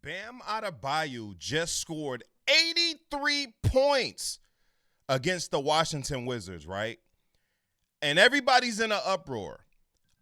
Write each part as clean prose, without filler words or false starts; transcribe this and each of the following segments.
Bam Adebayo just scored 83 points against the Washington Wizards, right? And everybody's in an uproar.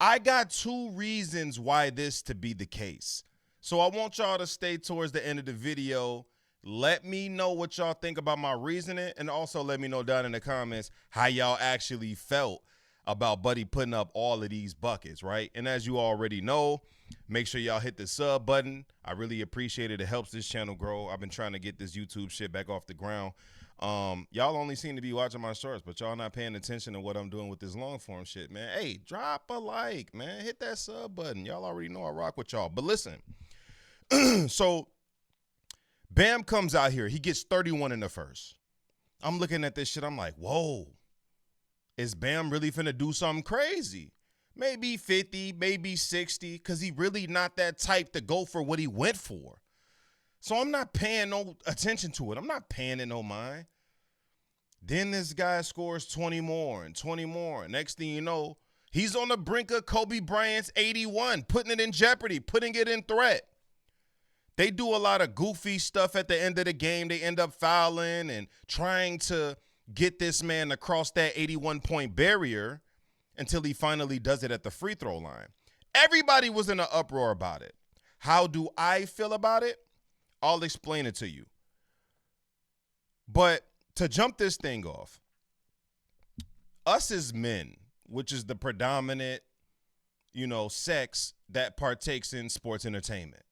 I got two reasons why this to be the case. So I want y'all to stay towards the end of the video. Let me know what y'all think about my reasoning, and also let me know down in the comments how y'all actually felt about Buddy putting up all of these buckets, right? And as you already know, make sure y'all hit the sub button. I really appreciate it. It helps this channel grow. I've been trying to get this YouTube shit back off the ground. Y'all only seem to be watching my shorts, but y'all not paying attention to what I'm doing with this long form shit, man. Hey, drop a like, man. Hit that sub button. Y'all already know I rock with y'all. But listen, so Bam comes out here. He gets 31 in the first. I'm looking at this shit. I'm like, whoa. Is Bam really finna do something crazy? Maybe 50, maybe 60, because he really not that type to go for what he went for. So I'm not paying no attention to it. I'm not paying it no mind. Then this guy scores 20 more and 20 more. Next thing you know, he's on the brink of Kobe Bryant's 81, putting it in jeopardy, putting it in threat. They do a lot of goofy stuff at the end of the game. They end up fouling and trying to get this man to cross that 81-point barrier until he finally does it at the free throw line. Everybody was in an uproar about it. How do I feel about it? I'll explain it to you. But to jump this thing off, us as men, which is the predominant, sex that partakes in sports entertainment,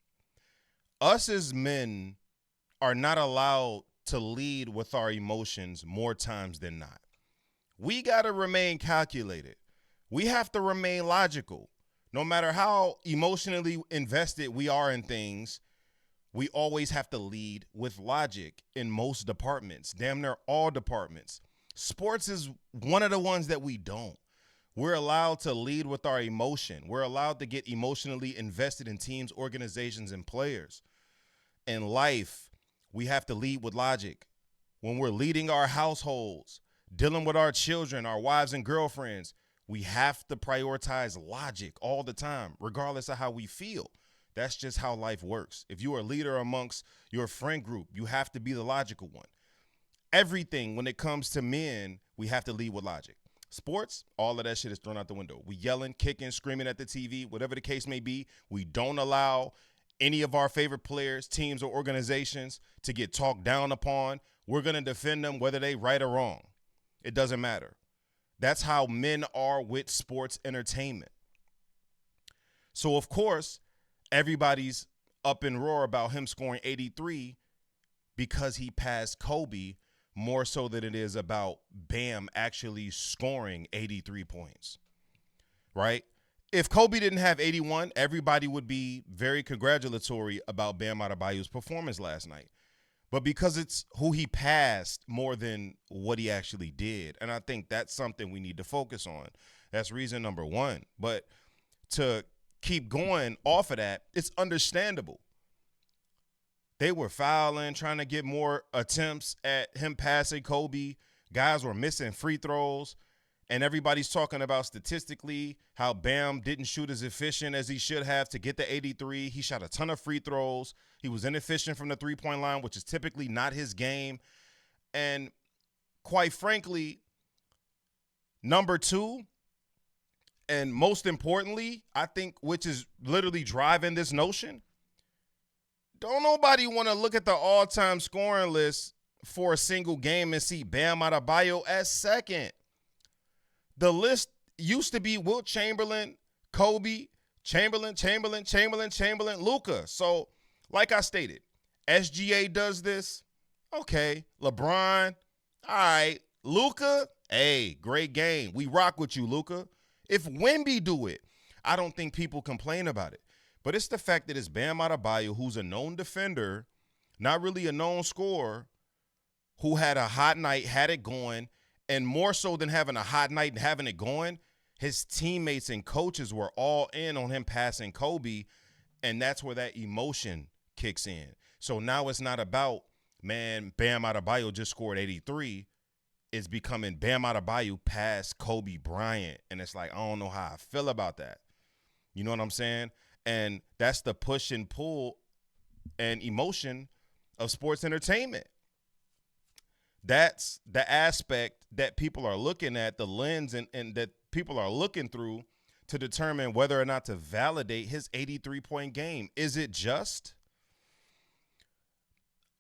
us as men are not allowed to lead with our emotions more times than not. We got to remain calculated. We have to remain logical. No matter how emotionally invested we are in things, we always have to lead with logic in most departments, damn near all departments. Sports is one of the ones that we don't. We're allowed to lead with our emotion. We're allowed to get emotionally invested in teams, organizations, and players. In life, we have to lead with logic. When we're leading our households, dealing with our children, our wives and girlfriends, we have to prioritize logic all the time, regardless of how we feel. That's just how life works. If you are a leader amongst your friend group, you have to be the logical one. Everything, when it comes to men, we have to lead with logic. Sports, all of that shit is thrown out the window. We yelling, kicking, screaming at the TV, whatever the case may be. We don't allow any of our favorite players, teams, or organizations to get talked down upon. We're going to defend them whether they right or wrong. It doesn't matter. That's how men are with sports entertainment. So, of course, everybody's up in roar about him scoring 83 because he passed Kobe more so than it is about Bam actually scoring 83 points, right? If Kobe didn't have 81, everybody would be very congratulatory about Bam Adebayo's performance last night. But because it's who he passed more than what he actually did, and I think that's something we need to focus on. That's reason number one. But to keep going off of that, it's understandable. They were fouling, trying to get more attempts at him passing Kobe. Guys were missing free throws. And everybody's talking about statistically how Bam didn't shoot as efficient as he should have to get the 83. He shot a ton of free throws. He was inefficient from the three-point line, which is typically not his game. And quite frankly, number two, and most importantly, I think, which is literally driving this notion, don't nobody want to look at the all-time scoring list for a single game and see Bam Adebayo as second. The list used to be Wilt Chamberlain, Kobe, Chamberlain, Luka. So, like I stated, SGA does this. Okay. LeBron. All right. Luka. Hey, great game. We rock with you, Luka. If Wemby do it, I don't think people complain about it. But it's the fact that it's Bam Adebayo, who's a known defender, not really a known scorer, who had a hot night, had it going. And more so than having a hot night and having it going, his teammates and coaches were all in on him passing Kobe, and that's where that emotion kicks in. So now it's not about, man, Bam Adebayo just scored 83. It's becoming Bam Adebayo passed Kobe Bryant, and it's like, I don't know how I feel about that. You know what I'm saying? And that's the push and pull and emotion of sports entertainment. That's the aspect that people are looking at, the lens and that people are looking through to determine whether or not to validate his 83-point game. Is it just?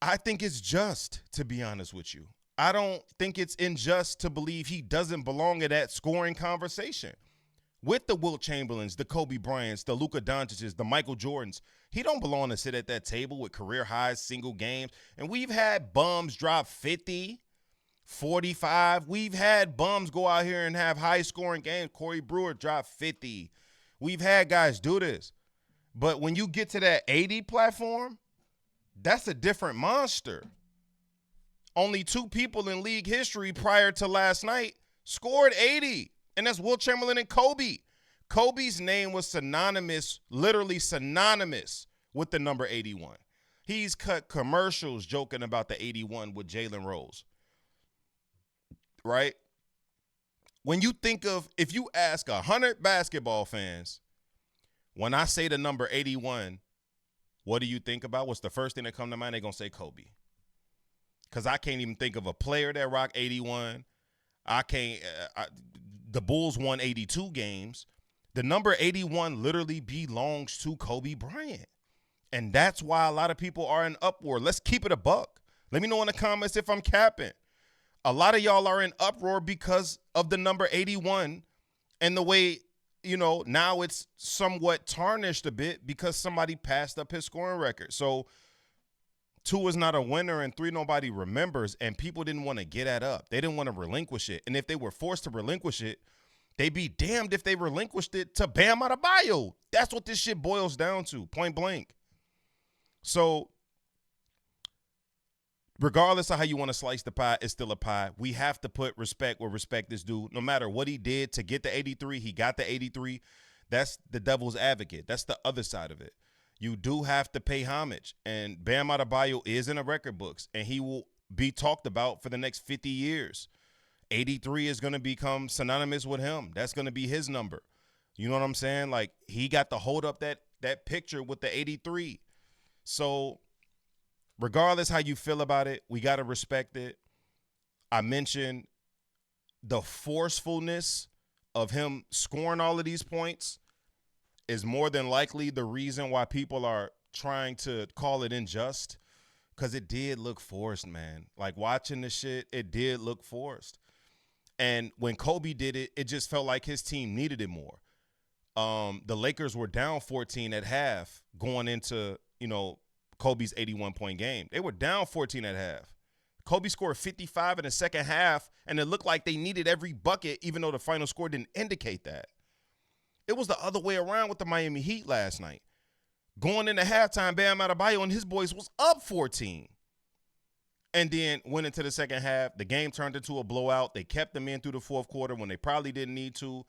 I think it's just, to be honest with you. I don't think it's unjust to believe he doesn't belong in that scoring conversation. With the Wilt Chamberlains, the Kobe Bryants, the Luka Doncic's, the Michael Jordans, he don't belong to sit at that table with career highs, single games. And we've had bums drop 50, 45. We've had bums go out here and have high-scoring games. Corey Brewer dropped 50. We've had guys do this. But when you get to that 80 platform, that's a different monster. Only two people in league history prior to last night scored 80. And that's Wilt Chamberlain and Kobe. Kobe's name was synonymous, literally synonymous with the number 81. He's cut commercials joking about the 81 with Jalen Rose. Right? When you think of, if you ask 100 basketball fans, when I say the number 81, what do you think about? What's the first thing that come to mind? They're going to say Kobe. Because I can't even think of a player that rocked 81. The Bulls won 82 games. The number 81 literally belongs to Kobe Bryant. And that's why a lot of people are in uproar. Let's keep it a buck. Let me know in the comments if I'm capping. A lot of y'all are in uproar because of the number 81 and the way, now it's somewhat tarnished a bit because somebody passed up his scoring record. So 2 is not a winner and 3 nobody remembers, and people didn't want to get that up. They didn't want to relinquish it. And if they were forced to relinquish it, they'd be damned if they relinquished it to Bam Adebayo. That's what this shit boils down to, point blank. So regardless of how you want to slice the pie, it's still a pie. We have to put respect where respect is due. No matter what he did to get the 83, he got the 83. That's the devil's advocate. That's the other side of it. You do have to pay homage. And Bam Adebayo is in the record books, and he will be talked about for the next 50 years. 83 is going to become synonymous with him. That's going to be his number. You know what I'm saying? Like, he got to hold up that picture with the 83. So regardless how you feel about it, we got to respect it. I mentioned the forcefulness of him scoring all of these points is more than likely the reason why people are trying to call it unjust, because it did look forced, man. Like, watching the shit, it did look forced. And when Kobe did it, it just felt like his team needed it more. The Lakers were down 14 at half going into, Kobe's 81-point game. They were down 14 at half. Kobe scored 55 in the second half, and it looked like they needed every bucket, even though the final score didn't indicate that. It was the other way around with the Miami Heat last night. Going into halftime, Bam Adebayo and his boys was up 14. And then went into the second half. The game turned into a blowout. They kept them in through the fourth quarter when they probably didn't need to.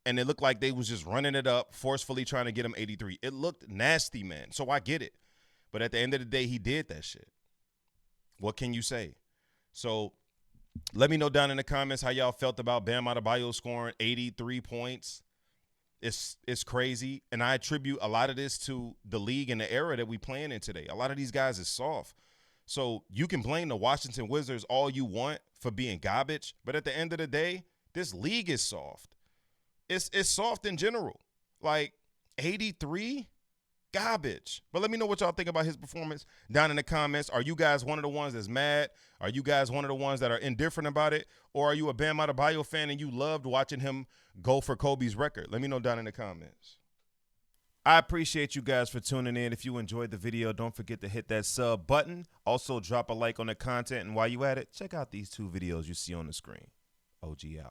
And it looked like they was just running it up, forcefully trying to get him 83. It looked nasty, man. So I get it. But at the end of the day, he did that shit. What can you say? So let me know down in the comments how y'all felt about Bam Adebayo scoring 83 points. It's crazy. And I attribute a lot of this to the league and the era that we playing in today. A lot of these guys is soft. So you can blame the Washington Wizards all you want for being garbage. But at the end of the day, this league is soft. It's soft in general. Like 83, garbage. But let me know what y'all think about his performance down in the comments. Are you guys one of the ones that's mad? Are you guys one of the ones that are indifferent about it? Or are you a Bam Adebayo fan and you loved watching him go for Kobe's record? Let me know down in the comments. I appreciate you guys for tuning in. If you enjoyed the video, don't forget to hit that sub button. Also, drop a like on the content. And while you at it, check out these 2 videos you see on the screen. OG out.